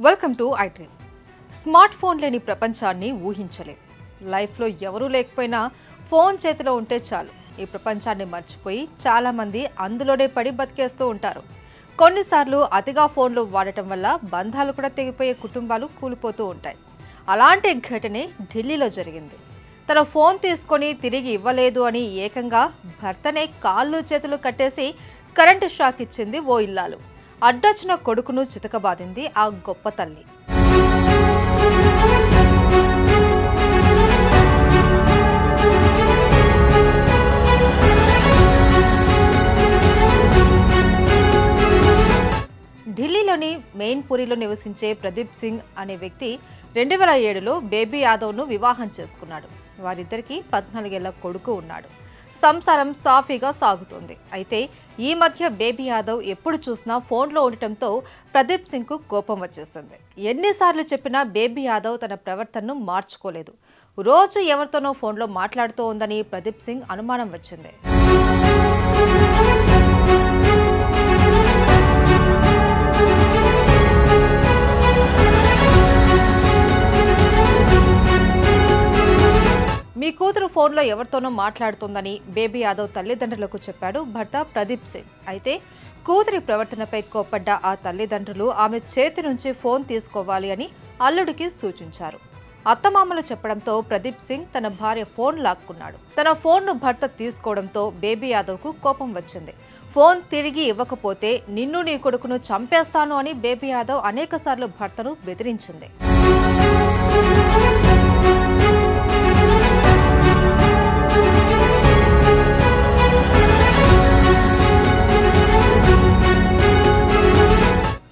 Welcome to iDream. Smart phone లేని ప్రపంచాన్ని ఊహించలేం. లైఫ్లో ఎవరూ లేకపోయినా ఫోన్ చేతిలో ఉంటే చాలు ఈ ప్రపంచాన్ని మర్చిపోయి చాలామంది అందులోనే పడి బతికేస్తూ ఉంటారు. కొన్నిసార్లు అతిగా ఫోన్లు వాడటం వల్ల బంధాలు కూడా తెగిపోయే కుటుంబాలు కూలిపోతూ ఉంటాయి. అలాంటి ఘటనే ఢిల్లీలో జరిగింది. తన ఫోన్ తీసుకొని తిరిగి ఇవ్వలేదు అని ఏకంగా భర్తనే కాళ్ళు చేతులు కట్టేసి కరెంటు షాక్ ఇచ్చింది ఓ ఇల్లాలు. అడ్డొచ్చిన కొడుకును చితకబాదింది ఆ గొప్ప తల్లి. ఢిల్లీలోని మెయిన్పురిలో నివసించే ప్రదీప్ సింగ్ అనే వ్యక్తి 2007లో బేబీ యాదవ్ను వివాహం చేసుకున్నాడు. వారిద్దరికీ 14 ఏళ్ల కొడుకు ఉన్నాడు. సంసారం సాఫీగా సాగుతోంది. అయితే ఈ మధ్య బేబీ యాదవ్ ఎప్పుడు చూసినా ఫోన్లో ఉండటంతో ప్రదీప్ సింగ్కు కోపం వచ్చేసింది. ఎన్నిసార్లు చెప్పినా బేబీ యాదవ్ తన ప్రవర్తనను మార్చుకోలేదు. రోజు ఎవరితోనో ఫోన్లో మాట్లాడుతూ ఉందని ప్రదీప్ సింగ్ అనుమానం వచ్చింది. మీ కూతురు ఫోన్లో ఎవరితోనో మాట్లాడుతోందని బేబీ యాదవ్ తల్లిదండ్రులకు చెప్పాడు భర్త ప్రదీప్ సింగ్. అయితే కూతురి ప్రవర్తనపై కోప్పడ్డ ఆ తల్లిదండ్రులు ఆమె చేతి నుంచి ఫోన్ తీసుకోవాలి అని అల్లుడికి సూచించారు. అత్తమామలు చెప్పడంతో ప్రదీప్ సింగ్ తన భార్య ఫోన్ లాక్కున్నాడు. తన ఫోన్ను భర్త తీసుకోవడంతో బేబీ యాదవ్కు కోపం వచ్చింది. ఫోన్ తిరిగి ఇవ్వకపోతే నిన్ను నీ కొడుకును చంపేస్తాను అని బేబీ యాదవ్ అనేకసార్లు భర్తను బెదిరించింది.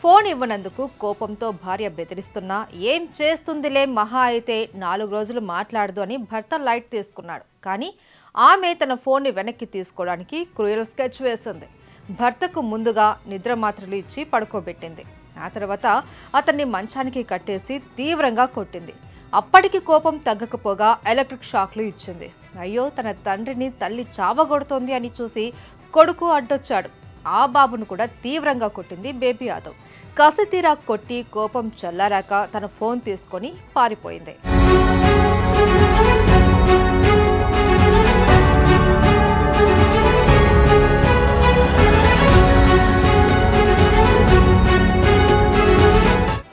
ఫోన్ ఇవ్వనందుకు కోపంతో భార్య బెదిరిస్తున్నా ఏం చేస్తుందిలే, మహా అయితే 4 రోజులు మాట్లాడదు అని భర్త లైట్ తీసుకున్నాడు. కానీ ఆమె తన ఫోన్ని వెనక్కి తీసుకోవడానికి క్రూయల్ స్కెచ్ వేసింది. భర్తకు ముందుగా నిద్ర మాత్రలు ఇచ్చి పడుకోబెట్టింది. ఆ తర్వాత అతన్ని మంచానికి కట్టేసి తీవ్రంగా కొట్టింది. అప్పటికి కోపం తగ్గకపోగా ఎలక్ట్రిక్ షాక్లు ఇచ్చింది. అయ్యో, తన తండ్రిని తల్లి చావగొడుతోంది అని చూసి కొడుకు అడ్డొచ్చాడు. ఆ బాబును కూడా తీవ్రంగా కొట్టింది బేబీ యాదవ్. కసితీరా కొట్టి కోపం చల్లారాక తన ఫోన్ తీసుకొని పారిపోయింది.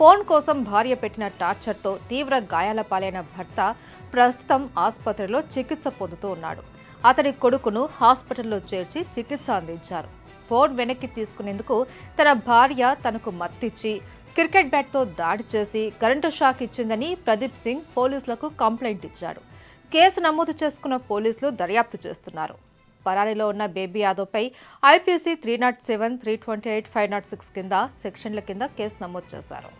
ఫోన్ కోసం భార్య పెట్టిన టార్చర్తో తీవ్ర గాయాల పాలైన భర్త ప్రస్తుతం ఆసుపత్రిలో చికిత్స పొందుతూ ఉన్నాడు. అతడి కొడుకును హాస్పిటల్లో చేర్చి చికిత్స అందించారు. ఫోన్ వెనక్కి తీసుకునేందుకు తన భార్య తనకు మత్తిచ్చి క్రికెట్ బ్యాట్తో దాడి చేసి కరెంటు షాక్ ఇచ్చిందని ప్రదీప్ సింగ్ పోలీసులకు కంప్లైంట్ ఇచ్చాడు. కేసు నమోదు చేసుకున్న పోలీసులు దర్యాప్తు చేస్తున్నారు. పరారీలో ఉన్న బేబీ యాదవ్పై IPC 307, 328, 506 కింద సెక్షన్ల కింద కేసు నమోదు చేశారు.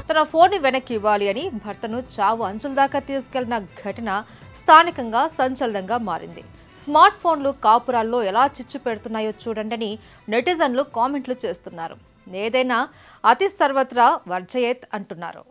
తన ఫోన్ వెనక్కి ఇవ్వాలి అని భర్తను చావు అంచుల దాకా తీసుకెళ్లిన ఘటన స్థానికంగా సంచలనంగా మారింది. స్మార్ట్ ఫోన్లు కాపురాల్లో ఎలా చిచ్చు పెడుతున్నాయో చూడండి నెటిజన్లు కామెంట్లు చేస్తున్నారు. ఏదైనా అతి సర్వత్రా వర్జయేత్ అంటున్నారు.